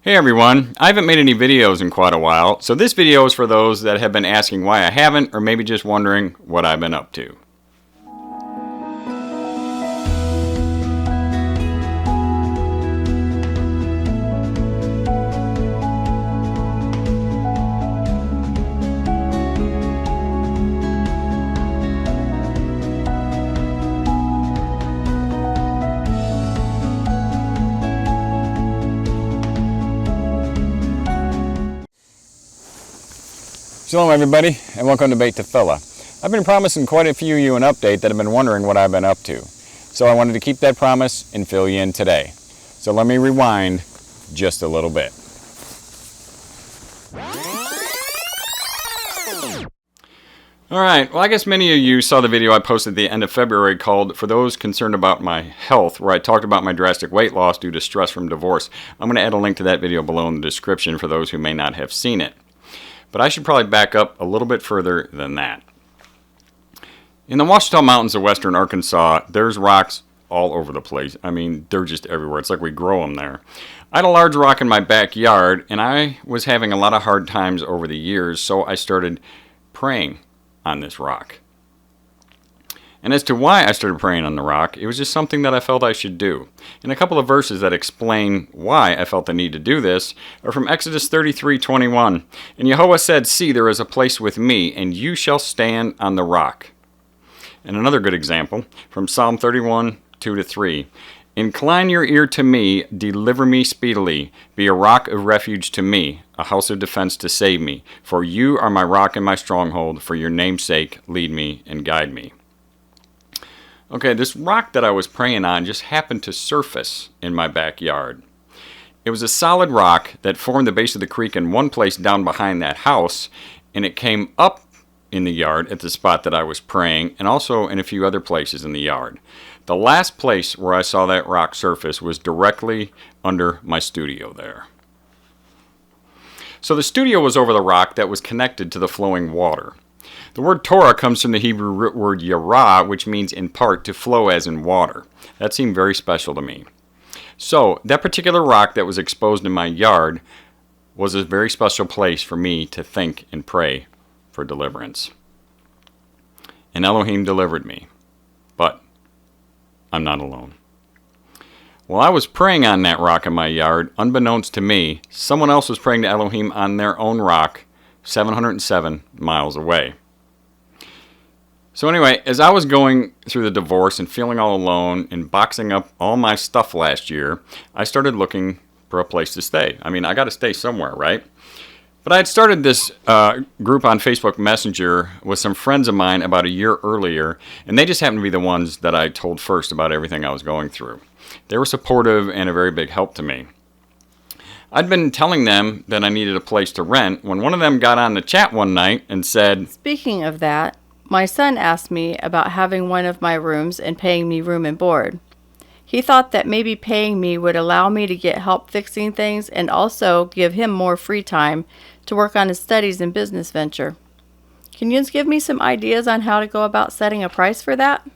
Hey everyone, I haven't made any videos in quite a while, so this video is for those that have been asking why I haven't, or maybe just wondering what I've been up to. Shalom everybody, and welcome to Beit Tefillah. I've been promising quite a few of you an update that have been wondering what I've been up to. So I wanted to keep that promise and fill you in today. So let me rewind just a little bit. Alright, well I guess many of you saw the video I posted at the end of February called For Those Concerned About My Health, where I talked about my drastic weight loss due to stress from divorce. I'm going to add a link to that video below in the description for those who may not have seen it. But I should probably back up a little bit further than that. In the Ouachita Mountains of western Arkansas, there's rocks all over the place. I mean, they're just everywhere. It's like we grow them there. I had a large rock in my backyard, and I was having a lot of hard times over the years, so I started praying on this rock. And as to why I started praying on the rock, it was just something that I felt I should do. And a couple of verses that explain why I felt the need to do this are from Exodus 33:21. And Yahweh said, "See, there is a place with me, and you shall stand on the rock." And another good example from Psalm 31:2-3. "Incline your ear to me, deliver me speedily. Be a rock of refuge to me, a house of defense to save me. For you are my rock and my stronghold. For your name's sake, lead me and guide me." Okay, this rock that I was praying on just happened to surface in my backyard. It was a solid rock that formed the base of the creek in one place down behind that house, and it came up in the yard at the spot that I was praying, and also in a few other places in the yard. The last place where I saw that rock surface was directly under my studio there. So the studio was over the rock that was connected to the flowing water. The word Torah comes from the Hebrew word yarah, which means in part to flow as in water. That seemed very special to me. So that particular rock that was exposed in my yard was a very special place for me to think and pray for deliverance. And Elohim delivered me. But I'm not alone. While I was praying on that rock in my yard, unbeknownst to me, someone else was praying to Elohim on their own rock 707 miles away. So anyway, as I was going through the divorce and feeling all alone and boxing up all my stuff last year, I started looking for a place to stay. I mean, I got to stay somewhere, right? But I had started this group on Facebook Messenger with some friends of mine about a year earlier, and they just happened to be the ones that I told first about everything I was going through. They were supportive and a very big help to me. I'd been telling them that I needed a place to rent when one of them got on the chat one night and said, "Speaking of that, my son asked me about having one of my rooms and paying me room and board. He thought that maybe paying me would allow me to get help fixing things and also give him more free time to work on his studies and business venture. Can you give me some ideas on how to go about setting a price for that?"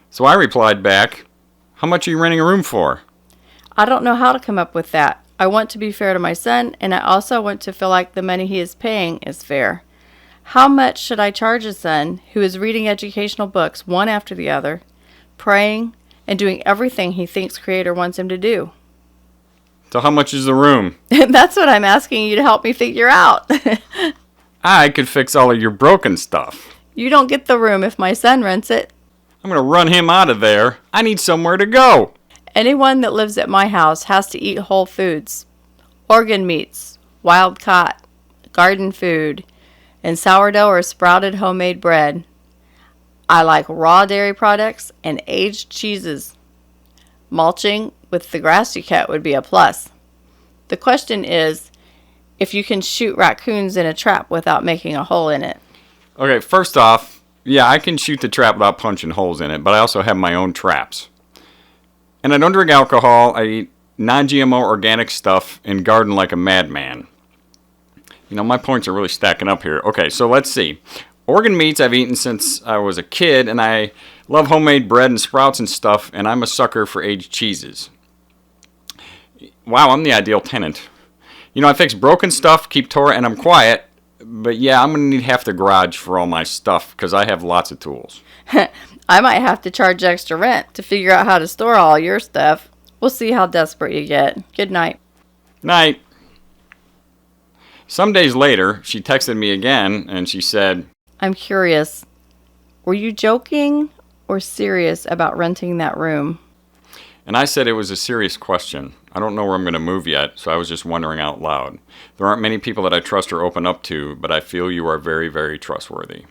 So I replied back, "How much are you renting a room for?" "I don't know how to come up with that. I want to be fair to my son, and I also want to feel like the money he is paying is fair. How much should I charge a son who is reading educational books one after the other, praying, and doing everything he thinks Creator wants him to do?" So how much is the room? That's what I'm asking you to help me figure out. I could fix all of your broken stuff. You don't get the room if my son rents it. I'm going to run him out of there. I need somewhere to go. Anyone that lives at my house has to eat whole foods, organ meats, wild caught, garden food, and sourdough or sprouted homemade bread. I like raw dairy products and aged cheeses. Mulching with the grass you cut would be a plus. The question is if you can shoot raccoons in a trap without making a hole in it. Okay, first off, yeah, I can shoot the trap without punching holes in it, but I also have my own traps. And I don't drink alcohol. I eat non-GMO organic stuff and garden like a madman. You know, my points are really stacking up here. Okay, so let's see. Organ meats I've eaten since I was a kid, and I love homemade bread and sprouts and stuff, and I'm a sucker for aged cheeses. wow, I'm the ideal tenant. I fix broken stuff, keep Torah, and I'm quiet. But yeah, I'm going to need half the garage for all my stuff because I have lots of tools. I might have to charge extra rent to figure out how to store all your stuff. We'll see how desperate you get. Good night. Night. Some days later, she texted me again and she said, I'm curious. Were you joking or serious about renting that room? And I said it was a serious question. I don't know where I'm going to move yet, so I was just wondering out loud. There aren't many people that I trust or open up to, but I feel you are very, very trustworthy.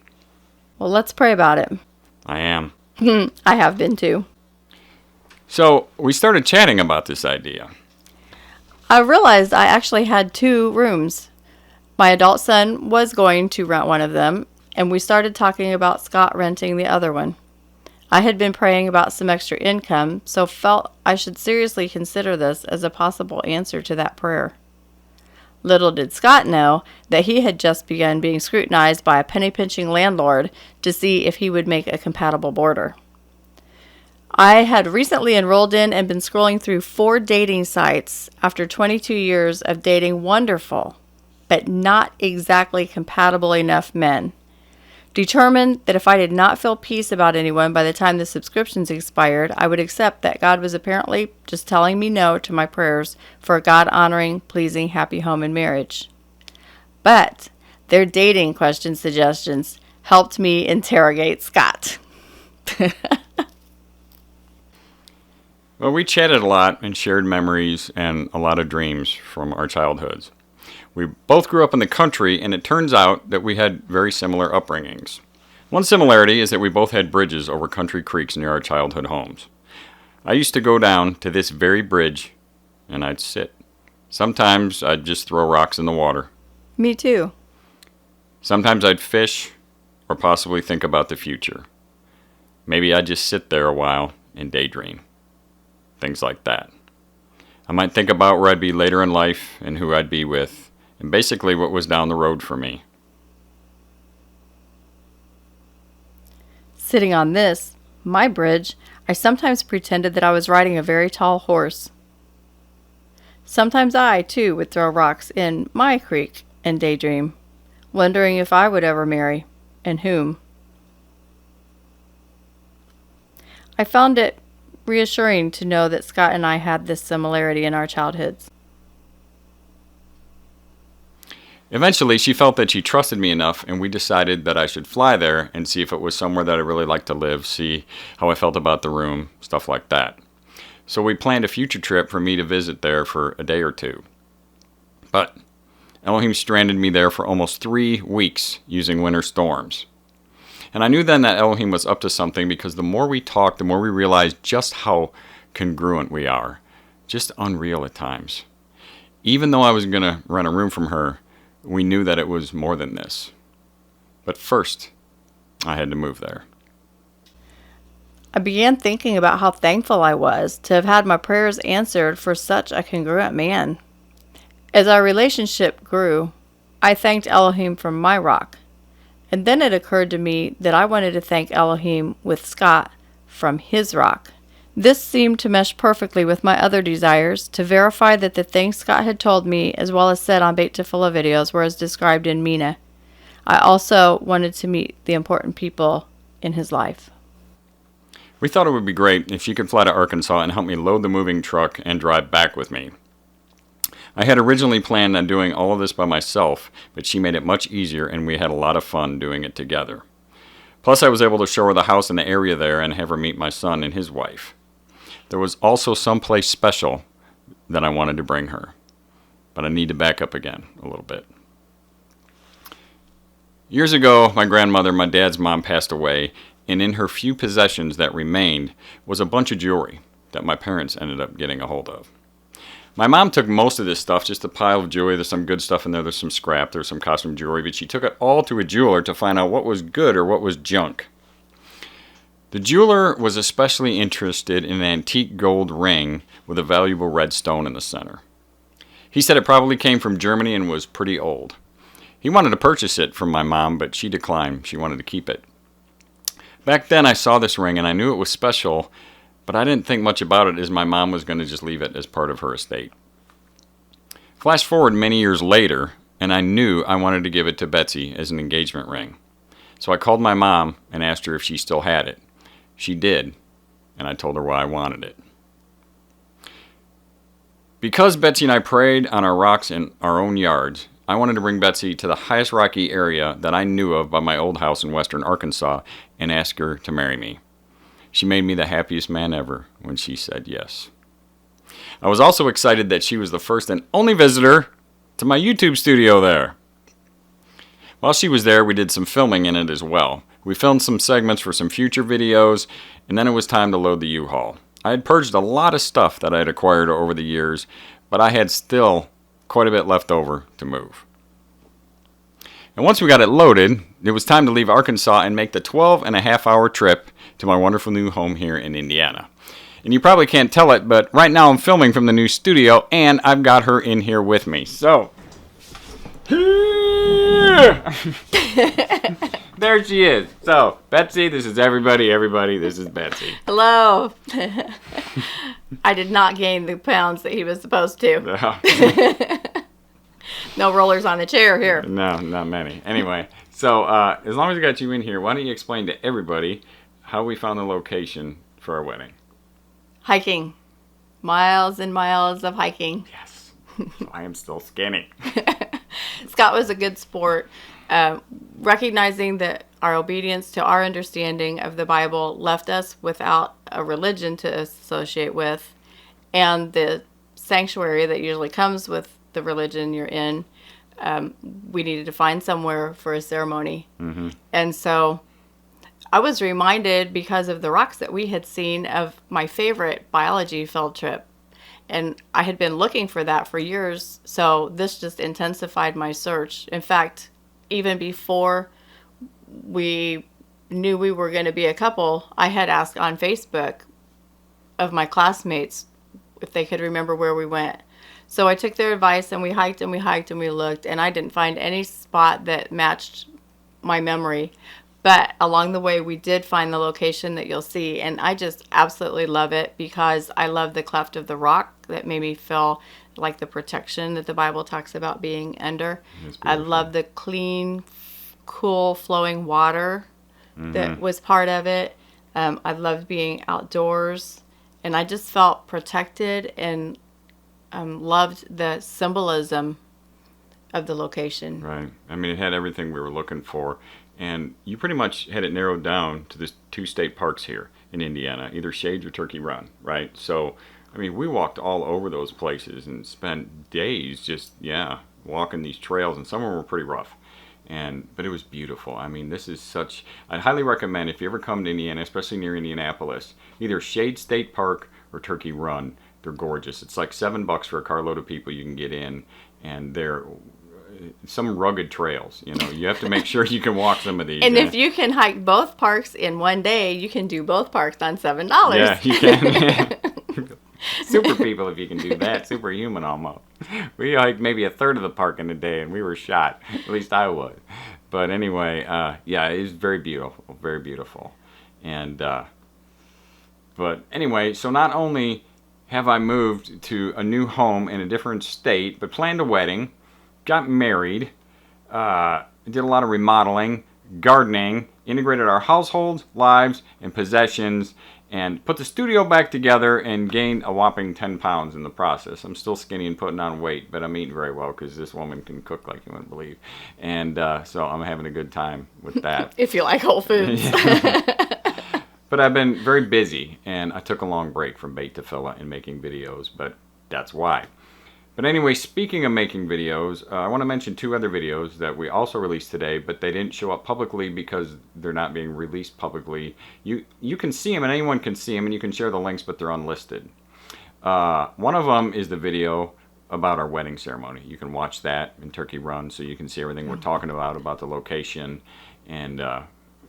Well, let's pray about it. I am. I have been too. So we started chatting about this idea. I realized I actually had 2 rooms. My adult son was going to rent one of them, and we started talking about Scott renting the other one. I had been praying about some extra income, so felt I should seriously consider this as a possible answer to that prayer. Little did Scott know that he had just begun being scrutinized by a penny-pinching landlord to see if he would make a compatible boarder. I had recently enrolled in and been scrolling through 4 dating sites after 22 years of dating wonderful, but not exactly compatible enough men. Determined that if I did not feel peace about anyone by the time the subscriptions expired, I would accept that God was apparently just telling me no to my prayers for a God-honoring, pleasing, happy home and marriage. But their dating question suggestions helped me interrogate Scott. Well, we chatted a lot and shared memories and a lot of dreams from our childhoods. We both grew up in the country, and it turns out that we had very similar upbringings. One similarity is that we both had bridges over country creeks near our childhood homes. I used to go down to this very bridge, and I'd sit. Sometimes I'd just throw rocks in the water. Me too. Sometimes I'd fish or possibly think about the future. Maybe I'd just sit there a while and daydream. Things like that. I might think about where I'd be later in life and who I'd be with, and basically what was down the road for me. Sitting on this, my bridge, I sometimes pretended that I was riding a very tall horse. Sometimes I, too, would throw rocks in my creek and daydream, wondering if I would ever marry, and whom. I found it reassuring to know that Scott and I had this similarity in our childhoods. Eventually, she felt that she trusted me enough, and we decided that I should fly there and see if it was somewhere that I really liked to live, see how I felt about the room, stuff like that. So we planned a future trip for me to visit there for a day or 2. But Elohim stranded me there for almost 3 weeks using winter storms. And I knew then that Elohim was up to something because the more we talked, the more we realized just how congruent we are. Just unreal at times. Even though I was going to rent a room from her, we knew that it was more than this. But first, I had to move there. I began thinking about how thankful I was to have had my prayers answered for such a congruent man. As our relationship grew, I thanked Elohim for my rock. And then it occurred to me that I wanted to thank Elohim with Scott from his rock. This seemed to mesh perfectly with my other desires to verify that the things Scott had told me, as well as said on Beit Tefillah videos, were as described in Mina. I also wanted to meet the important people in his life. We thought it would be great if she could fly to Arkansas and help me load the moving truck and drive back with me. I had originally planned on doing all of this by myself, but she made it much easier and we had a lot of fun doing it together. Plus, I was able to show her the house in the area there and have her meet my son and his wife. There was also someplace special that I wanted to bring her, but I need to back up again a little bit. Years ago, my grandmother, my dad's mom, passed away, and in her few possessions that remained was a bunch of jewelry that my parents ended up getting a hold of. My mom took most of this stuff, just a pile of jewelry. There's some good stuff in there. There's some scrap. There's some costume jewelry. But she took it all to a jeweler to find out what was good or what was junk. The jeweler was especially interested in an antique gold ring with a valuable red stone in the center. He said it probably came from Germany and was pretty old. He wanted to purchase it from my mom, but she declined. She wanted to keep it. Back then I saw this ring and I knew it was special, but I didn't think much about it as my mom was going to just leave it as part of her estate. Flash forward many years later, and I knew I wanted to give it to Betsy as an engagement ring. So I called my mom and asked her if she still had it. She did, and I told her why I wanted it. Because Betsy and I prayed on our rocks in our own yards, I wanted to bring Betsy to the highest rocky area that I knew of by my old house in western Arkansas and ask her to marry me. She made me the happiest man ever when she said yes. I was also excited that she was the first and only visitor to my YouTube studio there. While she was there, we did some filming in it as well. We filmed some segments for some future videos, and then it was time to load the U-Haul. I had purged a lot of stuff that I had acquired over the years, but I had still quite a bit left over to move. And once we got it loaded, it was time to leave Arkansas and make the 12-and-a-half-hour trip to my wonderful new home here in Indiana. And you probably can't tell it, but right now I'm filming from the new studio, and I've got her in here with me. So, there she is. So, Betsy, this is everybody. Everybody, this is Betsy. Hello. I did not gain the pounds that he was supposed to. No rollers on the chair here. No, not many. Anyway, so as long as I got you in here, why don't you explain to everybody how we found the location for our wedding? Hiking. Miles and miles of hiking. Yes. So I am still skinny. Scott was a good sport, recognizing that our obedience to our understanding of the Bible left us without a religion to associate with, and the sanctuary that usually comes with the religion you're in. We needed to find somewhere for a ceremony. Mm-hmm. And so I was reminded, because of the rocks that we had seen, of my favorite biology field trip. And I had been looking for that for years, so this just intensified my search. In fact, even before we knew we were going to be a couple, I had asked on Facebook of my classmates if they could remember where we went. So I took their advice, and we hiked and we hiked and we looked, and I didn't find any spot that matched my memory. But along the way, we did find the location that you'll see, and I just absolutely love it because I love the cleft of the rock that made me feel like the protection that the Bible talks about being under. I love the clean, cool, flowing water that was part of it. I loved being outdoors, and I just felt protected and loved the symbolism of the location. Right. I mean, it had everything we were looking for. And you pretty much had it narrowed down to the 2 state parks here in Indiana, either Shades or Turkey Run, right? So, I mean, we walked all over those places and spent days just, walking these trails, and some of them were pretty rough. But it was beautiful. I mean, I'd highly recommend, if you ever come to Indiana, especially near Indianapolis, either Shades State Park or Turkey Run. They're gorgeous. It's like $7 for a carload of people you can get in, and they're some rugged trails. You have to make sure you can walk some of these. And if you can hike both parks in one day, you can do both parks on $7. Yeah, you can. Super people if you can do that. Superhuman almost. We hiked maybe a third of the park in a day, and we were shot. At least I was. But anyway, it was very beautiful. Very beautiful. And but anyway, so not only have I moved to a new home in a different state, but planned a wedding, got married, did a lot of remodeling, gardening, integrated our households, lives, and possessions, and put the studio back together and gained a whopping 10 pounds in the process. I'm still skinny and putting on weight, but I'm eating very well because this woman can cook like you wouldn't believe. And so I'm having a good time with that. If you like whole foods. But I've been very busy, and I took a long break from Beit Tefillah and making videos, but that's why. But anyway, speaking of making videos, I want to mention 2 other videos that we also released today, but they didn't show up publicly because they're not being released publicly. You can see them, and anyone can see them, and you can share the links, but they're unlisted. One of them is the video about our wedding ceremony. You can watch that in Turkey Run, so you can see everything we're talking about the location, and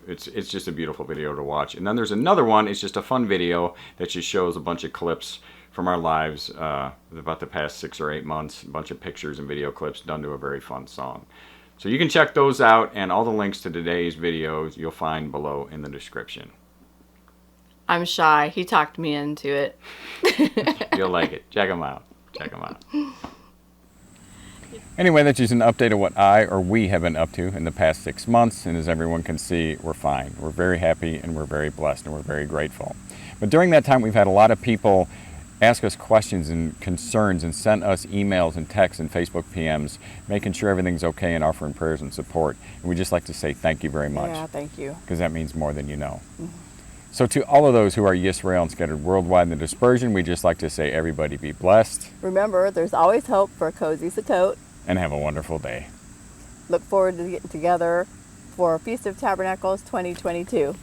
it's just a beautiful video to watch. And then there's another one. It's just a fun video that just shows a bunch of clips from our lives about the past 6 or 8 months, a bunch of pictures and video clips done to a very fun song. So you can check those out, and all the links to today's videos you'll find below in the description. I'm shy. He talked me into it. You'll like it. Check them out. Check them out. Anyway, that's just an update of what I or we have been up to in the past 6 months. And as everyone can see, we're fine. We're very happy and we're very blessed and we're very grateful. But during that time, we've had a lot of people ask us questions and concerns and send us emails and texts and Facebook PMs, making sure everything's okay and offering prayers and support. And we'd just like to say thank you very much. Yeah, thank you. Because that means more than you know. So to all of those who are Yisra'el and scattered worldwide in the dispersion, we'd just like to say everybody be blessed. Remember, there's always hope for a cozy Sukkot. And have a wonderful day. Look forward to getting together for Feast of Tabernacles 2022.